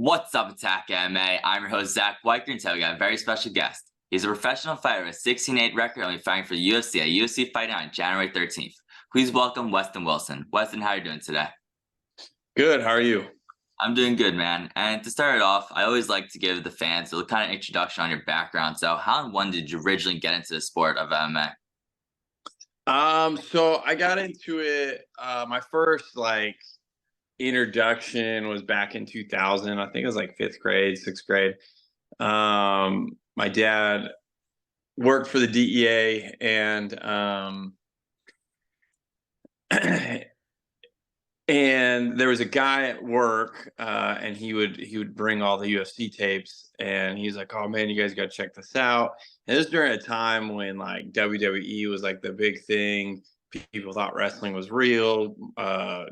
What's up, Attack MMA? I'm your host, Zach Weicker, and today we got a very special guest. He's a professional fighter with a 16-8 record, only fighting for the UFC at UFC Fight Night on January 13th. Please welcome Westin Wilson. Westin, how are you doing today? Good. How are you? I'm doing good, man. And to start it off, I always like to give the fans a kind of introduction on your background. So how and when did you originally get into the sport of MMA? So I got into it. My first introduction was back in 2000. I think it was like fifth grade, sixth grade. My dad worked for the DEA, and there was a guy at work, and he would bring all the UFC tapes, and he's like, "Oh man, you guys got to check this out." And this was during a time when like WWE was like the big thing. People thought wrestling was real.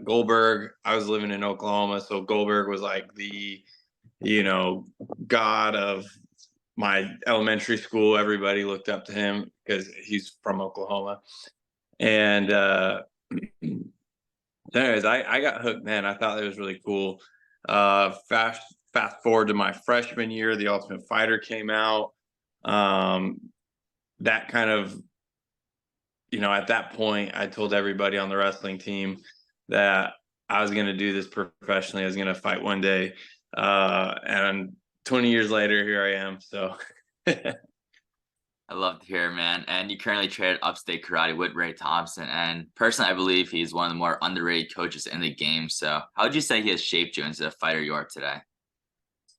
Goldberg. I was living in Oklahoma, so Goldberg was like the, god of my elementary school. Everybody looked up to him because he's from Oklahoma, and anyways, I got hooked, man. I thought it was really cool. Fast forward to my freshman year, The Ultimate Fighter came out. That kind of, at that point, I told everybody on the wrestling team that I was going to do this professionally. I was going to fight one day. And 20 years later, here I am. So I love to hear it, man. And you currently train at Upstate Karate with Ray Thompson. And personally, I believe he's one of the more underrated coaches in the game. So how would you say he has shaped you into the fighter you are today?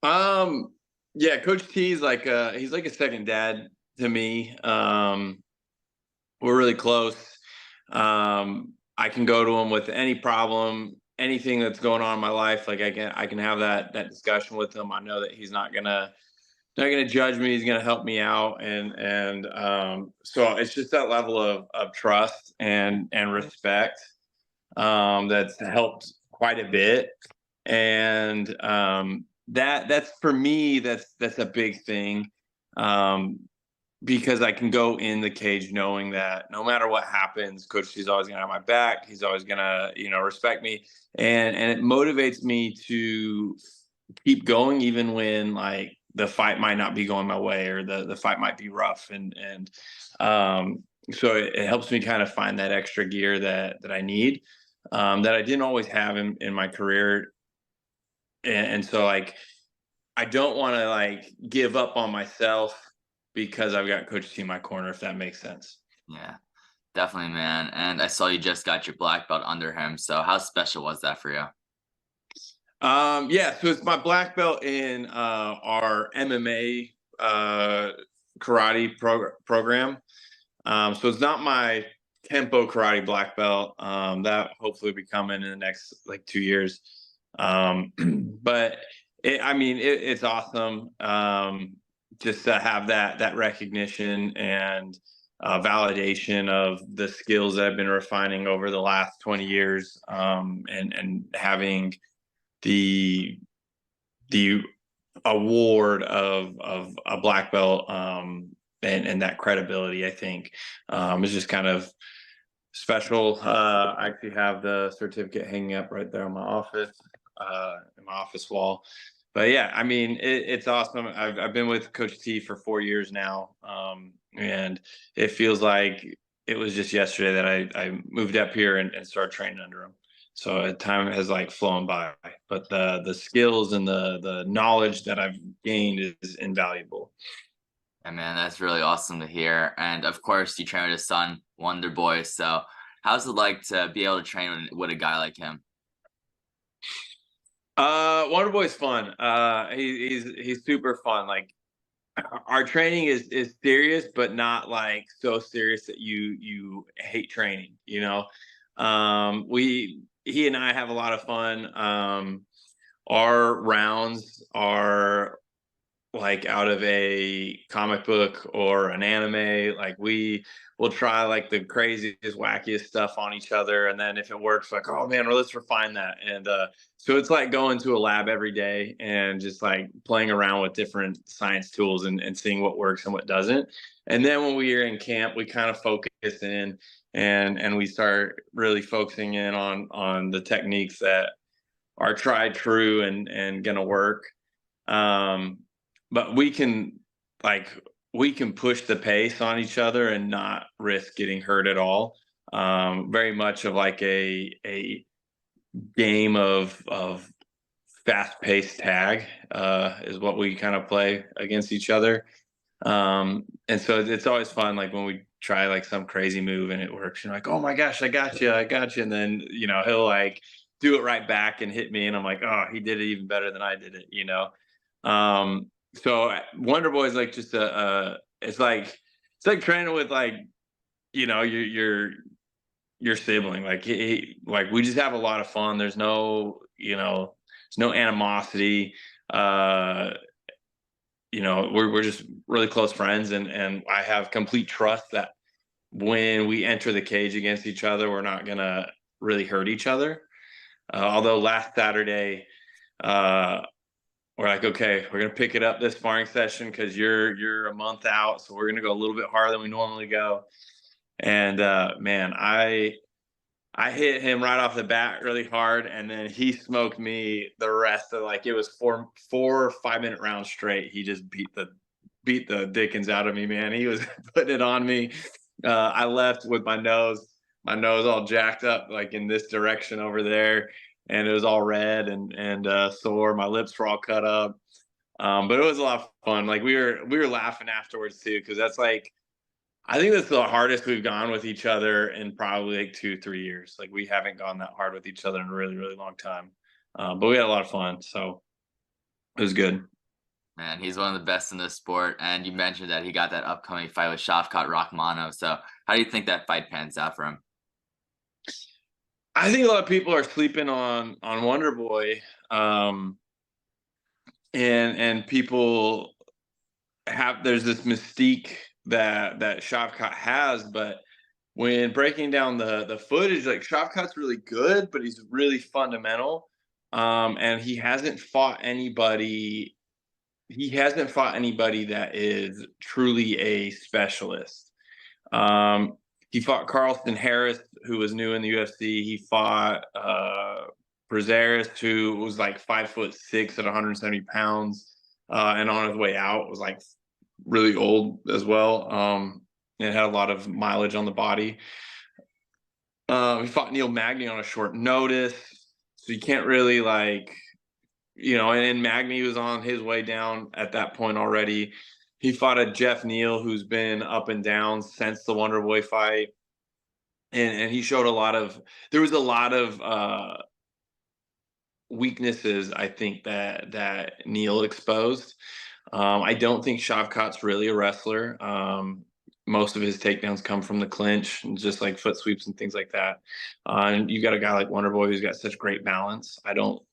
Yeah, Coach T is he's like a second dad to me. We're really close. I can go to him with any problem, anything that's going on in my life. Like I can have that discussion with him. I know that he's not gonna judge me. He's gonna help me out, and so it's just that level of trust and respect that's helped quite a bit. And that's for me. That's a big thing. Because I can go in the cage knowing that no matter what happens, Coach T's always gonna have my back. He's always gonna, respect me, and it motivates me to keep going even when like the fight might not be going my way or the fight might be rough, and so it helps me kind of find that extra gear that I need, that I didn't always have in my career, and so like I don't want to like give up on myself because I've got Coach T in my corner, if that makes sense. Yeah, definitely, man. And I saw you just got your black belt under him. So how special was that for you? Yeah, so it's my black belt in our MMA karate program. So it's not my tempo karate black belt. That hopefully will be coming in the next like 2 years. But it's awesome. Just to have that recognition and validation of the skills that I've been refining over the last 20 years, and having the award of a black belt, and that credibility, I think, is just kind of special. I actually have the certificate hanging up right there in my office wall. But yeah, it's awesome. I've been with Coach T for 4 years now, and it feels like it was just yesterday that I moved up here and started training under him. So time has like flown by, but the skills and the knowledge that I've gained is invaluable. And man, that's really awesome to hear. And of course, you train with his son, Wonder Boy. So how's it like to be able to train with a guy like him? Wonder Boy's fun. He's super fun. Like our training is serious, but not like so serious that you hate training. He and I have a lot of fun. Our rounds are like out of a comic book or an anime. Like we will try like the craziest, wackiest stuff on each other, and then if it works, like, oh man, well, let's refine that. And so it's like going to a lab every day and just like playing around with different science tools and seeing what works and what doesn't. And then when we are in camp, we kind of focus in and we start really focusing in on the techniques that are tried, true, and gonna work. But like we can push the pace on each other and not risk getting hurt at all. Very much of like a game of fast paced tag is what we kind of play against each other. And so it's always fun, like when we try like some crazy move and it works, you're like, oh my gosh, I got you. And then, he'll like do it right back and hit me. And I'm like, oh, he did it even better than I did it. So Wonder Boy is like just it's like training with like, your sibling. Like like we just have a lot of fun. There's no animosity. Uh, we're just really close friends, and I have complete trust that when we enter the cage against each other, we're not gonna really hurt each other. Although last Saturday, uh, we're like, okay, we're gonna pick it up this sparring session because you're a month out, so we're gonna go a little bit harder than we normally go. And man, I hit him right off the bat really hard, and then he smoked me the rest of like it was 5-minute rounds straight. He just beat the dickens out of me, man. He was putting it on me. I left with my nose all jacked up, like in this direction over there, and it was all red and sore. My lips were all cut up. But it was a lot of fun. Like we were laughing afterwards too, because that's like I think that's the hardest we've gone with each other in probably like 2-3 years. Like we haven't gone that hard with each other in a really, really long time. But we had a lot of fun, so it was good. Man, he's one of the best in the sport. And you mentioned that he got that upcoming fight with Shavkat Rakhmonov. So how do you think that fight pans out for him? I think a lot of people are sleeping on Wonder Boy, and people have there's this mystique that Shavkat has, but when breaking down the footage, like Shavkat's really good, but he's really fundamental. And he hasn't fought anybody that is truly a specialist. He fought Carlston Harris, who was new in the UFC. He fought Brazeris, who was like 5'6" at 170 pounds, and on his way out was like really old as well. And had a lot of mileage on the body. He fought Neil Magny on a short notice, so you can't really and Magny was on his way down at that point already. He fought a Jeff Neal who's been up and down since the Wonder Boy fight, and he showed there was a lot of weaknesses I think that Neal exposed. I don't think Shavkat's really a wrestler. Most of his takedowns come from the clinch, and just like foot sweeps and things like that. And you got a guy like Wonder Boy who's got such great balance. I don't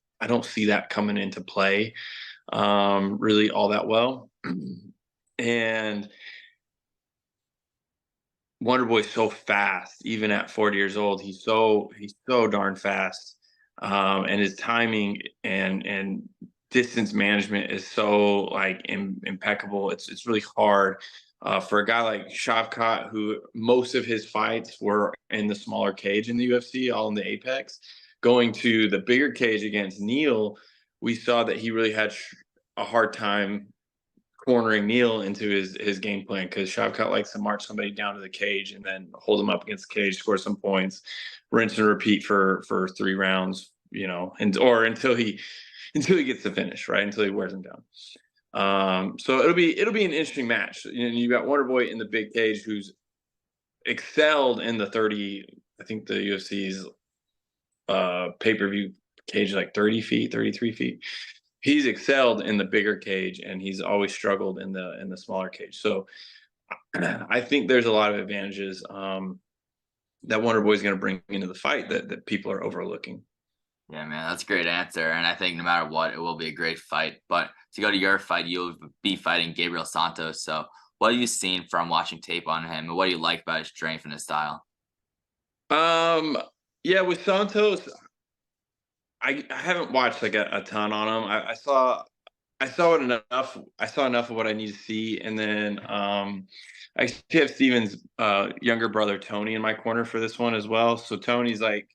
see that coming into play really all that well. And Wonder Boy's so fast, even at 40 years old. He's so darn fast, and his timing and distance management is so like impeccable. It's really hard for a guy like Shavkat, who most of his fights were in the smaller cage in the UFC, all in the Apex. Going to the bigger cage against Neal, we saw that he really had a hard time cornering Neal into his game plan, because Shavkat likes to march somebody down to the cage and then hold them up against the cage, score some points, rinse and repeat for 3 rounds, or until he gets the finish, right? Until he wears him down. So it'll be an interesting match. You got Wonder Boy in the big cage, who's excelled in the 30. I think the UFC's pay-per-view cage is like 30 feet, 33 feet. He's excelled in the bigger cage, and he's always struggled in the smaller cage. So I think there's a lot of advantages that Wonder Boy is going to bring into the fight that people are overlooking. Yeah, man, that's a great answer. And I think no matter what, it will be a great fight. But to go to your fight, you'll be fighting Gabriel Santos. So what have you seen from watching tape on him, and what do you like about his strength and his style? Yeah, with Santos, I haven't watched like a ton on him. I saw it enough. I saw enough of what I need to see, and then I actually have Steven's younger brother Tony in my corner for this one as well. So Tony's like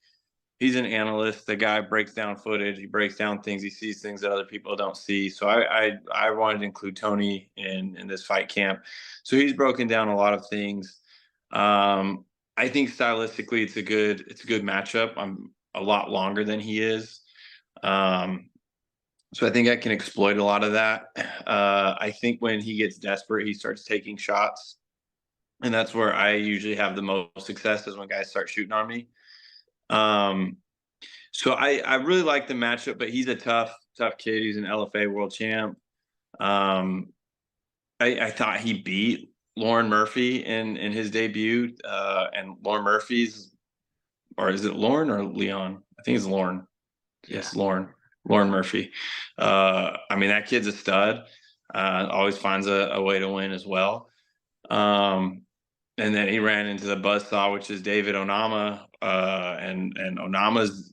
he's an analyst. The guy breaks down footage. He breaks down things. He sees things that other people don't see. So I wanted to include Tony in this fight camp. So he's broken down a lot of things. I think stylistically it's a good matchup. I'm a lot longer than he is. So I think I can exploit a lot of that. I think when he gets desperate, he starts taking shots. And that's where I usually have the most success, is when guys start shooting on me. Um, so I really like the matchup, but he's a tough kid. He's an LFA world champ. Um, I thought he beat Lauren Murphy in his debut. And Lauren Murphy's, or is it Lauren or Leon? I think it's Lauren. Yeah. Yes, Lauren Murphy. I mean, that kid's a stud. Always finds a way to win as well. And then he ran into the buzzsaw, which is David Onama. And Onama's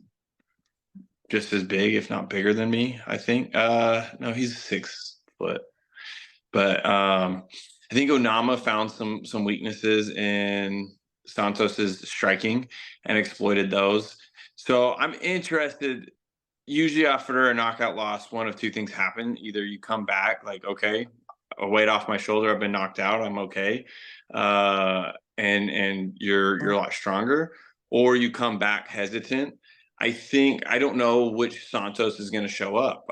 just as big, if not bigger than me, I think. No, he's 6 foot. But I think Onama found some weaknesses in Santos's striking and exploited those. So I'm interested. Usually after a knockout loss, one of two things happen. Either you come back like, okay, a weight off my shoulder, I've been knocked out, I'm okay. And you're a lot stronger, or you come back hesitant. I don't know which Santos is going to show up.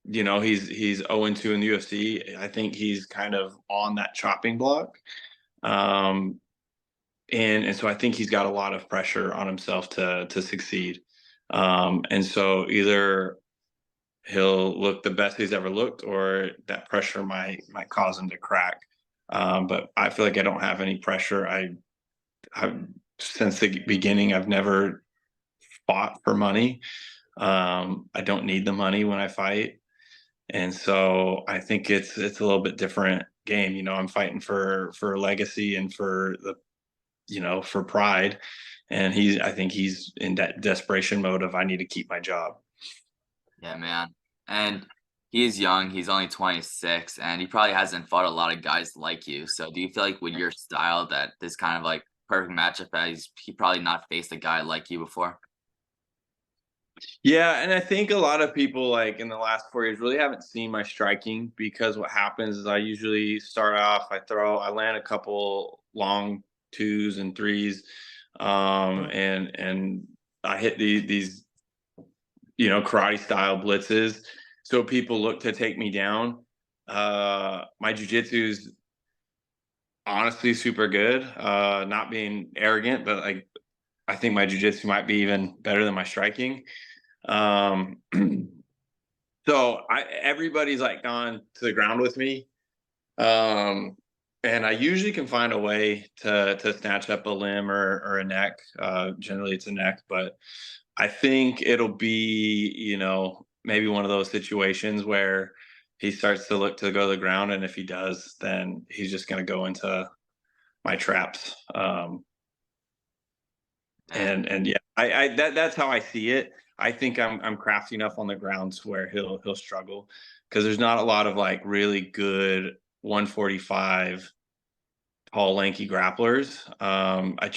He's 0-2 in the UFC. I think he's kind of on that chopping block. And so I think he's got a lot of pressure on himself to succeed. And so either he'll look the best he's ever looked, or that pressure might cause him to crack. But I feel like I don't have any pressure. I've since the beginning, I've never fought for money. I don't need the money when I fight. And so I think it's a little bit different game. I'm fighting for legacy and for for pride. And I think he's in that desperation mode of, I need to keep my job. Yeah, man. And he is young. He's only 26, and he probably hasn't fought a lot of guys like you. So do you feel like with your style that this kind of like perfect matchup, that he probably not faced a guy like you before? Yeah, and I think a lot of people, like, in the last 4 years, really haven't seen my striking, because what happens is I usually start off, I land a couple long 2s and 3s, and I hit these karate style blitzes, so people look to take me down. My jujitsu is honestly super good. Not being arrogant, but like, I think my jujitsu might be even better than my striking. Um, so everybody's like gone to the ground with me. And I usually can find a way to snatch up a limb or a neck. Generally it's a neck, but I think it'll be, maybe one of those situations where he starts to look to go to the ground. And if he does, then he's just going to go into my traps. And And yeah, that's how I see it. I think I'm crafty enough on the ground to where he'll struggle, because there's not a lot of like really good 145 tall, lanky grapplers. I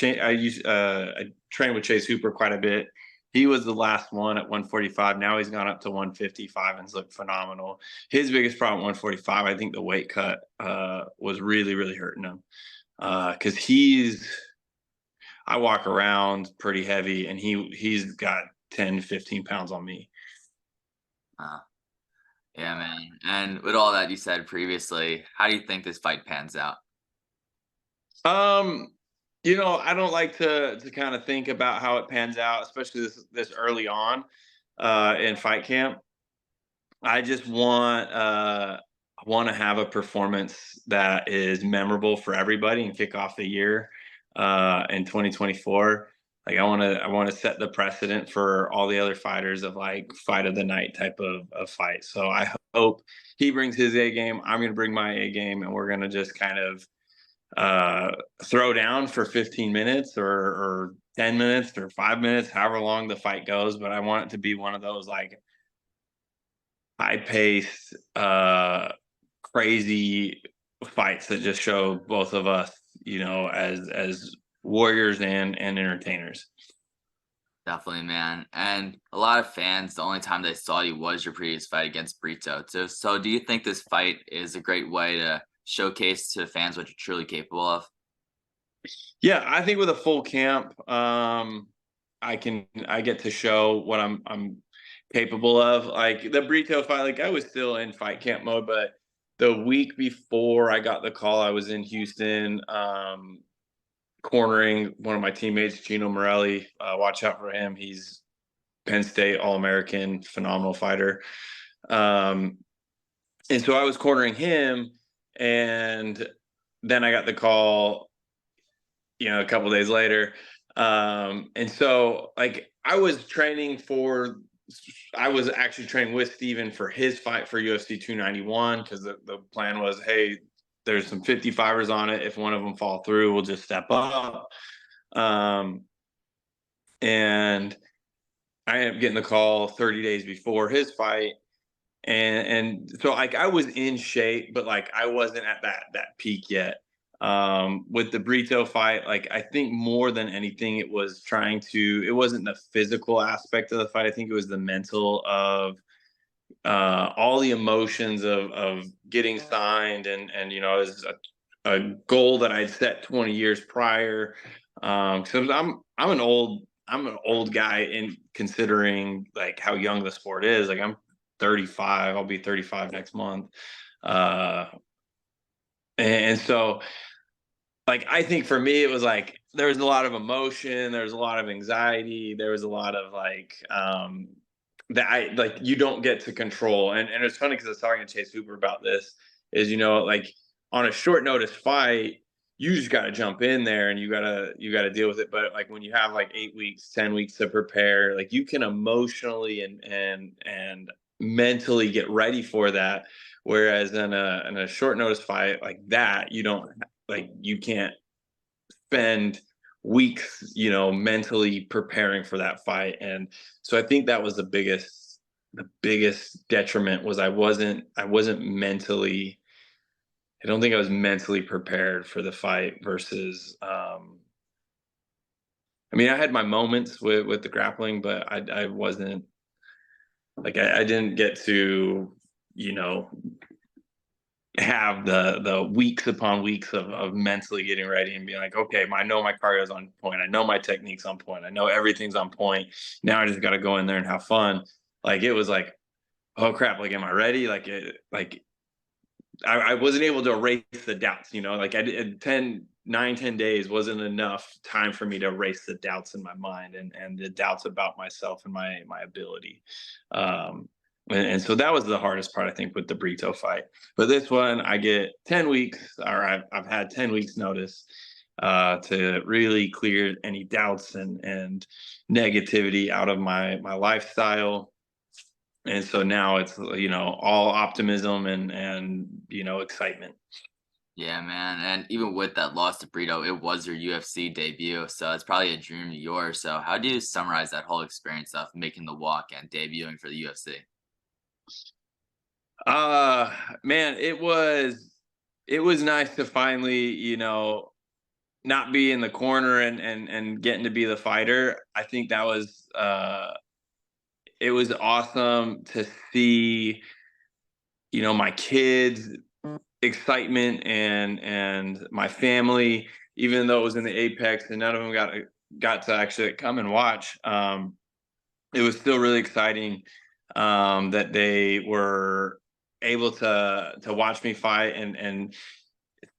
trained with Chase Hooper quite a bit. He was the last one at 145. Now he's gone up to 155 and has looked phenomenal. His biggest problem at 145, I think the weight cut was really, really hurting him, because I walk around pretty heavy, and he's got 10, 15 pounds on me. uh, yeah, man. And with all that you said previously, how do you think this fight pans out? Um, I don't like to kind of think about how it pans out, especially this early on in fight camp. I just want to have a performance that is memorable for everybody and kick off the year in 2024. Like, I want to set the precedent for all the other fighters of like fight of the night type of fight. So I hope he brings his A game. I'm going to bring my A game, and we're going to just kind of throw down for 15 minutes or 10 minutes or 5 minutes, however long the fight goes. But I want it to be one of those like high paced, crazy fights that just show both of us, as warriors and entertainers. Definitely, man. And a lot of fans, the only time they saw you was your previous fight against Brito. So do you think this fight is a great way to showcase to fans what you're truly capable of? Yeah, I think with a full camp, I get to show what I'm capable of. Like the Brito fight, like I was still in fight camp mode, but the week before I got the call, I was in Houston, cornering one of my teammates, Gino Morelli. Watch out for him. He's Penn State All American, phenomenal fighter. Um, and so I was cornering him, and then I got the call, a couple days later. And so like I was actually training with Stephen for his fight for UFC 291 because the plan was, hey, there's some 55ers on it. If one of them fall through, we'll just step up. Um, and I ended up getting the call 30 days before his fight. And so like I was in shape, but like I wasn't at that peak yet. With the Brito fight, like I think more than anything, it wasn't the physical aspect of the fight. I think it was the mental of all the emotions of getting signed, and it was a goal that I'd set 20 years prior. So I'm an old guy in considering like how young the sport is. Like I'm 35. I'll be 35 next month. Uh, and so like I think for me it was like there was a lot of emotion, there was a lot of anxiety, there was a lot of like that I like you don't get to control. And it's funny because I was talking to Chase Hooper about this, is like on a short notice fight, you just gotta jump in there and you gotta deal with it. But like when you have like 8 weeks, 10 weeks to prepare, like you can emotionally and mentally get ready for that. Whereas in a short notice fight like that, you don't like you can't spend weeks, mentally preparing for that fight. And so I think that was the biggest detriment was I wasn't mentally I don't think I was mentally prepared for the fight versus I mean I had my moments with the grappling, but I wasn't like I didn't get to, you know, have the weeks upon weeks of mentally getting ready and being like, okay, I know my cardio is on point, I know my technique's on point, I know everything's on point. Now I just got to go in there and have fun. Like it was like, oh crap, like am I ready? I wasn't able to erase the doubts. Like I did 10 days wasn't enough time for me to erase the doubts in my mind and the doubts about myself and my ability. Um, and so that was the hardest part, I think, with the Brito fight. But this one, I get 10 weeks, or I've had 10 weeks notice to really clear any doubts and negativity out of my lifestyle. And so now it's, all optimism and excitement. Yeah, man. And even with that loss to Brito, it was your UFC debut. So it's probably a dream of yours. So how do you summarize that whole experience of making the walk and debuting for the UFC? Uh Man, it was nice to finally, not be in the corner and getting to be the fighter. I think that was it was awesome to see, my kids excitement and my family, even though it was in the apex and none of them got to actually come and watch. It was still really exciting that they were able to watch me fight and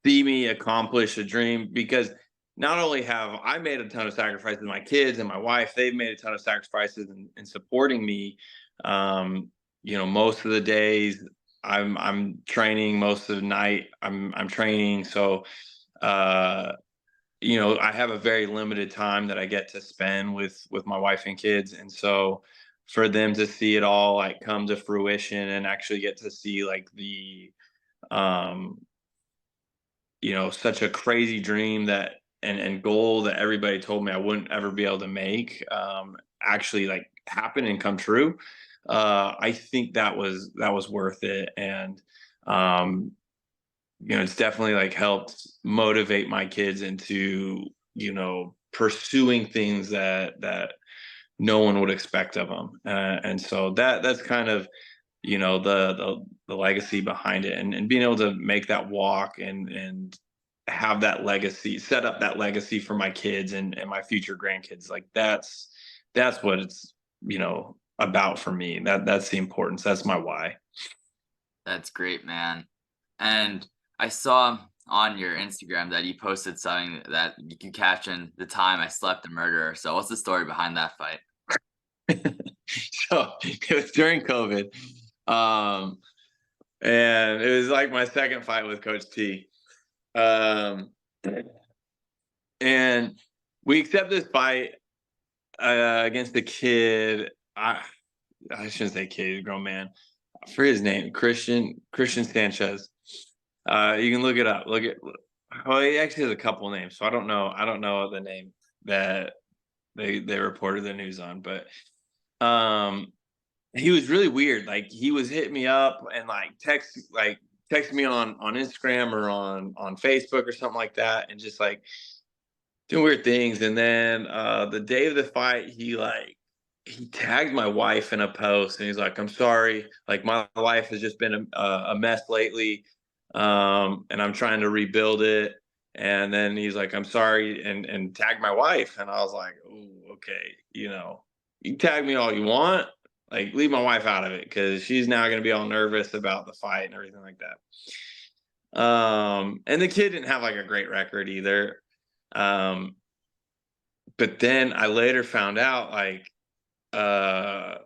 see me accomplish a dream, because not only have I made a ton of sacrifices, my kids and my wife, they've made a ton of sacrifices in supporting me. Most of the days I'm training, most of the night I'm training. So uh I have a very limited time that I get to spend with my wife and kids. And so for them to see it all like come to fruition and actually get to see like the um such a crazy dream that and goal that everybody told me I wouldn't ever be able to make, actually like happen and come true. I think that was worth it. And um it's definitely like helped motivate my kids into pursuing things that no one would expect of him. And so that's kind of, the legacy behind it, and being able to make that walk and have that legacy, set up that legacy for my kids and my future grandkids. Like that's what it's, about for me. That's the importance. That's my why. That's great, man. And I saw on your Instagram that you posted something that you captioned the time I slept a murderer. So what's the story behind that fight? So it was during COVID. Um, and it was like my second fight with Coach T. Um, and we accept this fight against the kid. I shouldn't say kid, he's a grown man. For his name, Christian Sanchez. You can look it up. Well, he actually has a couple names, so I don't know. I don't know the name that they reported the news on, but he was really weird. Like he was hitting me up and text me on Instagram or on Facebook or something like that, and just like doing weird things. And then the day of the fight, he tagged my wife in a post, and he's like, "I'm sorry, like my life has just been a mess lately, and I'm trying to rebuild it." And then he's like, "I'm sorry," and tagged my wife, and I was like, "Oh, okay, you tag me all you want, like leave my wife out of it because she's now going to be all nervous about the fight and everything like that." And the kid didn't have like a great record either. Um, but then I later found out like uh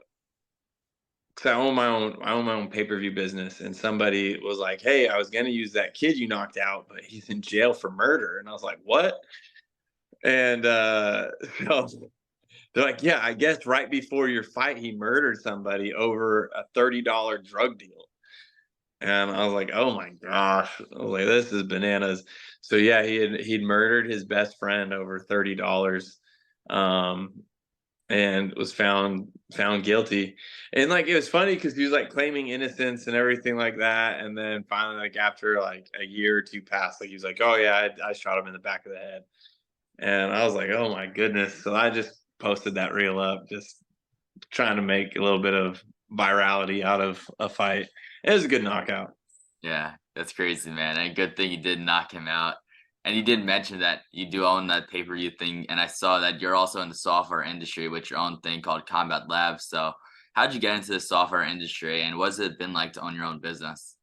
because I own my own pay-per-view business, and somebody was like, "Hey, I was gonna use that kid you knocked out, but he's in jail for murder." And I was like, "What?" And so they're like, "Yeah, I guess right before your fight he murdered somebody over a $30 drug deal." And I was like, "Oh my gosh." I was like, "This is bananas." So yeah, he'd murdered his best friend over $30. Um and was found guilty. And like it was funny because he was like claiming innocence and everything like that. And then finally, like after like a year or two passed, like he was like, "Oh yeah, I shot him in the back of the head." And I was like, "Oh my goodness." So I just posted that reel up, just trying to make a little bit of virality out of a fight. It was a good knockout. Yeah, that's crazy, man. And good thing you did knock him out. And you did mention that you do own that pay-per-view thing, and I saw that you're also in the software industry with your own thing called Combat Labs. So how'd you get into the software industry, and what's it been like to own your own business?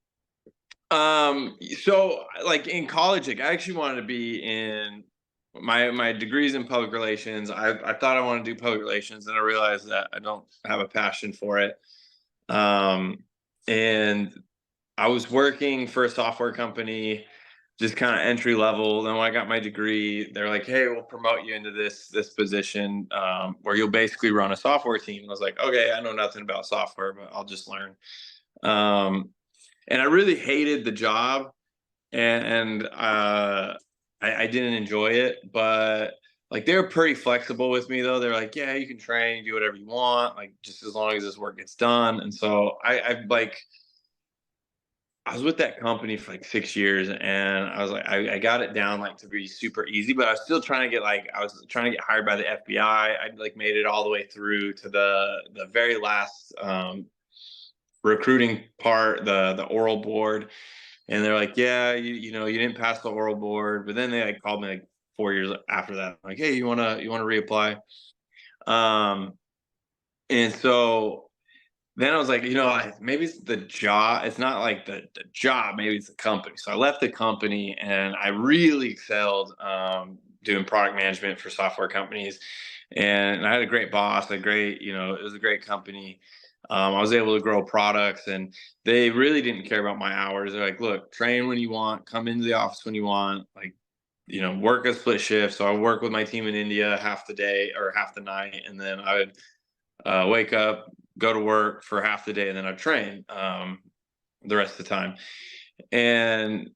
So like in college, like I actually wanted to be in my degrees in public relations. I thought I wanted to do public relations, and I realized that I don't have a passion for it. Um, and I was working for a software company, just kind of entry level. Then when I got my degree, they're like, "Hey, we'll promote you into this position where you'll basically run a software team." And I was like, "Okay, I know nothing about software, but I'll just learn." Um, and I really hated the job, and I didn't enjoy it. But like they were pretty flexible with me though. They're like, "Yeah, you can train, do whatever you want, like just as long as this work gets done." And so I was with that company for like 6 years, and I was like, I got it down like to be super easy, but I was still trying to get I was trying to get hired by the FBI. I like made it all the way through to the very last recruiting part, the oral board, and they're like, "Yeah, you didn't pass the oral board," but then they like called me like 4 years after that, like, "Hey, you wanna reapply?" Um, and so then I was like, maybe it's the job. It's not like the job. Maybe it's the company. So I left the company, and I really excelled doing product management for software companies. And I had a great boss, it was a great company. I was able to grow products, and they really didn't care about my hours. They're like, "Look, train when you want, come into the office when you want, like, work a split shift." So I work with my team in India half the day or half the night, and then I would wake up, go to work for half the day, and then I train the rest of the time. And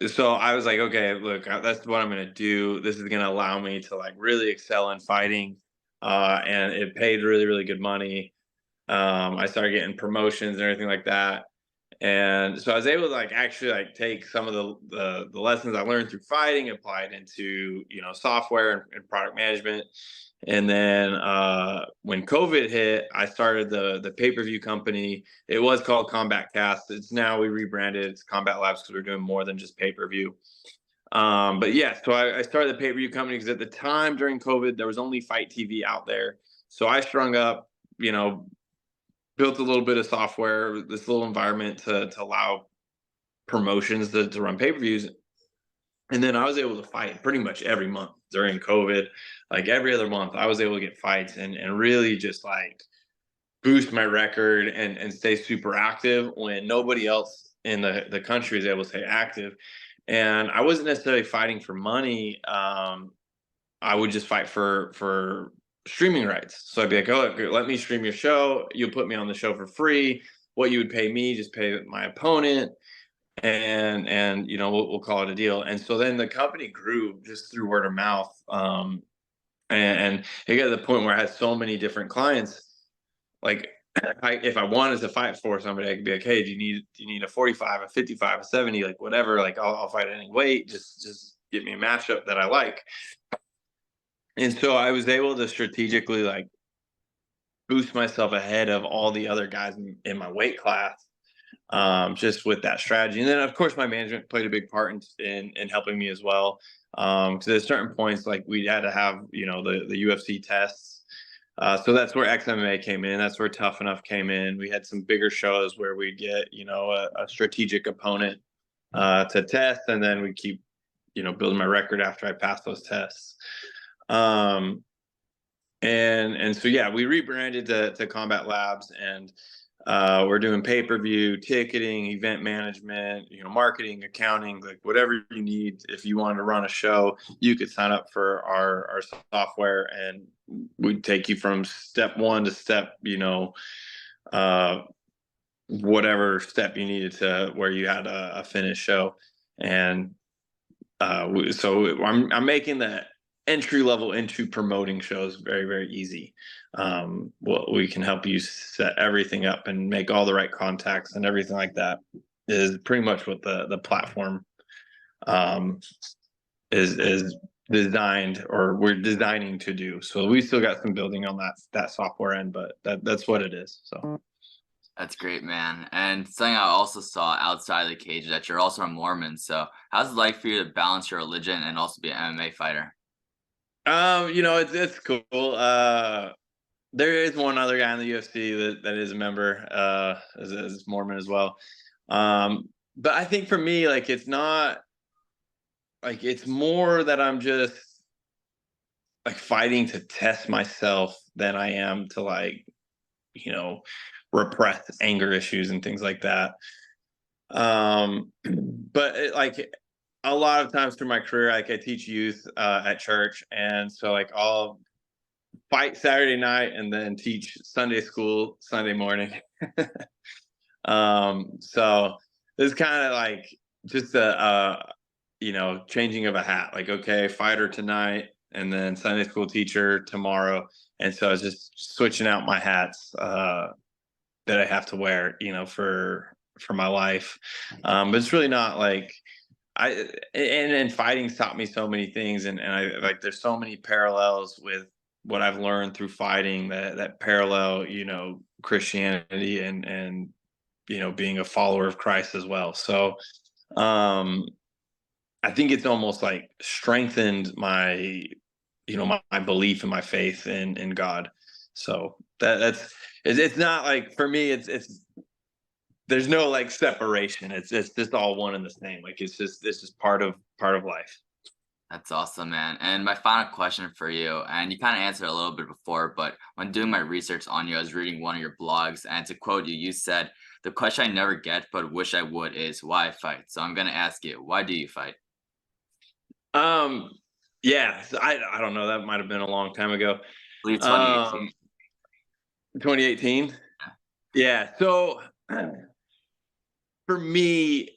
so I was like, "Okay, look, that's what I'm going to do. This is going to allow me to like really excel in fighting." And it paid really, really good money. I started getting promotions and everything like that. And so I was able to like actually like take some of the lessons I learned through fighting, apply it into, software and product management. And then when COVID hit, I started the pay-per-view company. It was called Combat Cast. It's now, we rebranded, it's Combat Labs, because we're doing more than just pay-per-view. But yeah, so I started the pay-per-view company because at the time during COVID, there was only Fight TV out there. So I strung up, built a little bit of software, this little environment to allow promotions to run pay-per-views. And then I was able to fight pretty much every month during COVID. Like every other month, I was able to get fights and really just like boost my record and stay super active when nobody else in the country is able to stay active. And I wasn't necessarily fighting for money. I would just fight for streaming rights. So I'd be like, oh, let me stream your show. You'll put me on the show for free. What you would pay me, just pay my opponent, and we'll call it a deal. And so then the company grew just through word of mouth. And it got to the point where I had so many different clients. Like, if I wanted to fight for somebody, I could be like, hey, do you need a 45, a 55, a 70, like whatever? Like I'll fight at any weight. Just give me a matchup that I like. And so I was able to strategically like boost myself ahead of all the other guys in my weight class, just with that strategy. And then of course my management played a big part in helping me as well. Because at certain points, like we had to have, the UFC tests. So that's where XMMA came in. That's where Tough Enough came in. We had some bigger shows where we'd get, a strategic opponent to test, and then we keep, building my record after I passed those tests. And so yeah, we rebranded to Combat Labs, and we're doing pay-per-view, ticketing, event management, marketing, accounting, like whatever you need. If you wanted to run a show, you could sign up for our software, and we'd take you from step one to step, whatever step you needed to where you had a finished show. And so I'm making the entry level into promoting shows very, very easy. We can help you set everything up and make all the right contacts and everything like that. Is pretty much what the platform is designed, or we're designing to do. So we still got some building on that software end, but that's what it is. So That's great, man. And something I also saw outside of the cage is that you're also a Mormon. So how's it like for you to balance your religion and also be an MMA fighter? it's cool. There is one other guy in the UFC that is a member, is Mormon as well. But I think for me, like, it's not like, it's more that I'm just like fighting to test myself than I am to like, repress anger issues and things like that. But like a lot of times through my career, like I teach youth at church, and so like I'll fight Saturday night and then teach Sunday school Sunday morning. So it's kind of like just a changing of a hat. Like, okay, fighter tonight and then Sunday school teacher tomorrow. And so I was just switching out my hats that I have to wear, for my life. But it's really not like and fighting taught me so many things, and I like there's so many parallels with what I've learned through fighting that parallel, Christianity and being a follower of Christ as well. So I think it's almost like strengthened my my belief and my faith in God. So it's not like, for me, it's there's no like separation. It's just all one and the same. Like it's just part of life. That's awesome, man. And my final question for you, and you kind of answered a little bit before, but when doing my research on you, I was reading one of your blogs, and to quote you, you said, "The question I never get but wish I would is why I fight." So I'm gonna ask you, why do you fight? Um, yeah, I don't know. That might have been a long time ago. I believe 2018. 2018. Yeah. Yeah. So for me,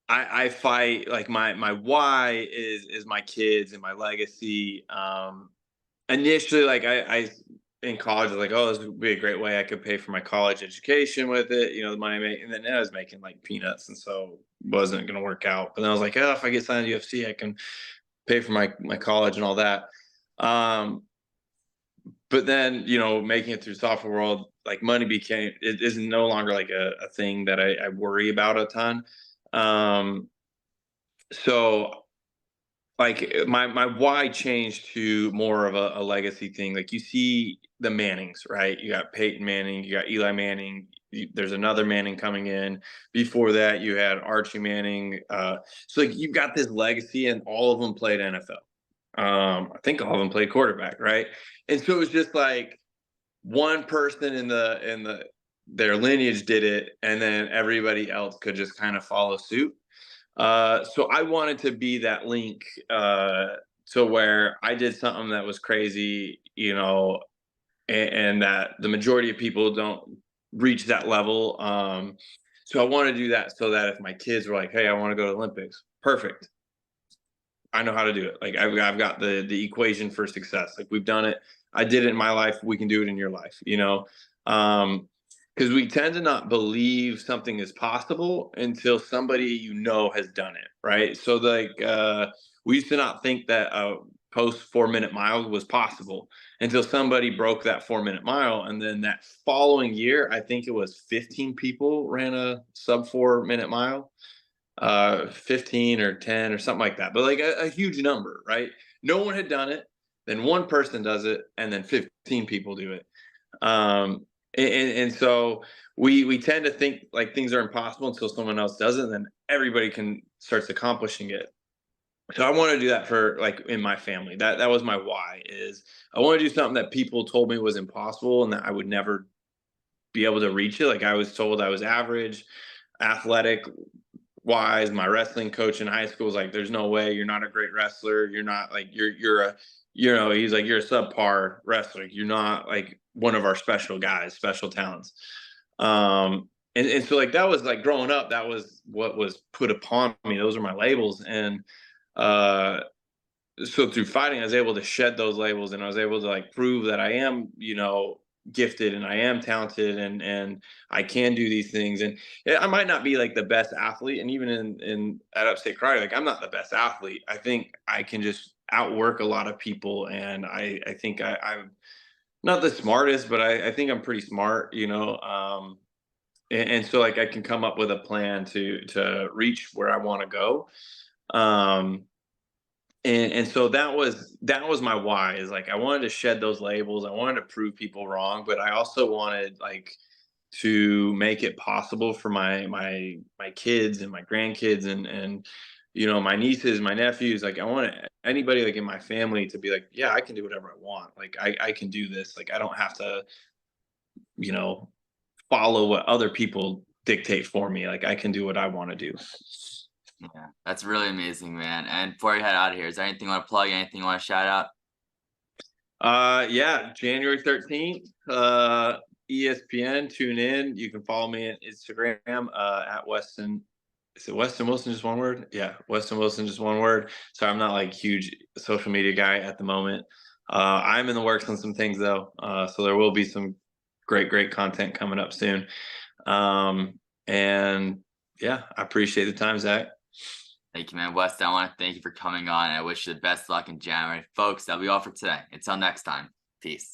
I fight like my why is my kids and my legacy. Initially, like I in college, I was like, oh, this would be a great way I could pay for my college education with it, the money I make. And then I was making like peanuts, and so wasn't going to work out. But then I was like, oh, if I get signed to UFC, I can pay for my college and all that. Um, but then, making it through software world, like money it is no longer like a thing that I worry about a ton. Um, so like my why changed to more of a legacy thing. Like you see the Mannings, right? You got Peyton Manning, you got Eli Manning. There's another Manning coming in. Before that, you had Archie Manning. So like you've got this legacy, and all of them played NFL. I think all of them played quarterback, right? And so it was just like one person in their lineage did it, and then everybody else could just kind of follow suit. So I wanted to be that link to where I did something that was crazy, and that the majority of people don't reach that level. So I want to do that so that if my kids were like, "Hey, I want to go to the Olympics," perfect. I know how to do it. Like I've got the equation for success. Like we've done it. I did it in my life. We can do it in your life. Because we tend to not believe something is possible until somebody has done it, right? So like we used to not think that a post 4 minute mile was possible until somebody broke that 4 minute mile, and then that following year, I think it was 15 people ran a sub 4 minute mile, 15 or 10 or something like that, but like a huge number, right? No one had done it, then one person does it, and then 15 people do it. And so we tend to think like things are impossible until someone else does it, and then everybody can starts accomplishing it. So I want to do that for like in my family. That was my why, is I want to do something that people told me was impossible and that I would never be able to reach it. Like I was told I was average, athletic wise. My wrestling coach in high school was like, "There's no way, you're not a great wrestler. You're not like you're a he's like, you're a subpar wrestler. You're not like one of our special guys, special talents." And so like that was like growing up, that was what was put upon me. Those are my labels. And uh so through fighting, I was able to shed those labels, and I was able to like prove that I am, gifted, and I am talented, and I can do these things. And yeah, I might not be like the best athlete, and even in at Upstate Karate, like I'm not the best athlete. I think I can just outwork a lot of people, and I think I'm not the smartest, but I think I'm pretty smart. And so like I can come up with a plan to reach where I want to go. Um, and so that was my why, is like I wanted to shed those labels. I wanted to prove people wrong, but I also wanted like to make it possible for my kids and my grandkids, and my nieces, my nephews. Like I want anybody like in my family to be like, yeah, I can do whatever I want. Like I can do this. Like I don't have to you know follow what other people dictate for me. Like I can do what I want to do. Yeah, that's really amazing, man. And before you head out of here, is there anything you want to plug? Anything you want to shout out? Yeah, January 13th, ESPN, tune in. You can follow me on Instagram, at Westin. Is it Westin Wilson, just one word? Yeah, Westin Wilson, just one word. So I'm not like huge social media guy at the moment. I'm in the works on some things though. So there will be some great content coming up soon. And yeah, I appreciate the time, Zach. Thank you, man. West, I want to thank you for coming on. I wish you the best luck in January. Folks, that'll be all for today. Until next time, peace.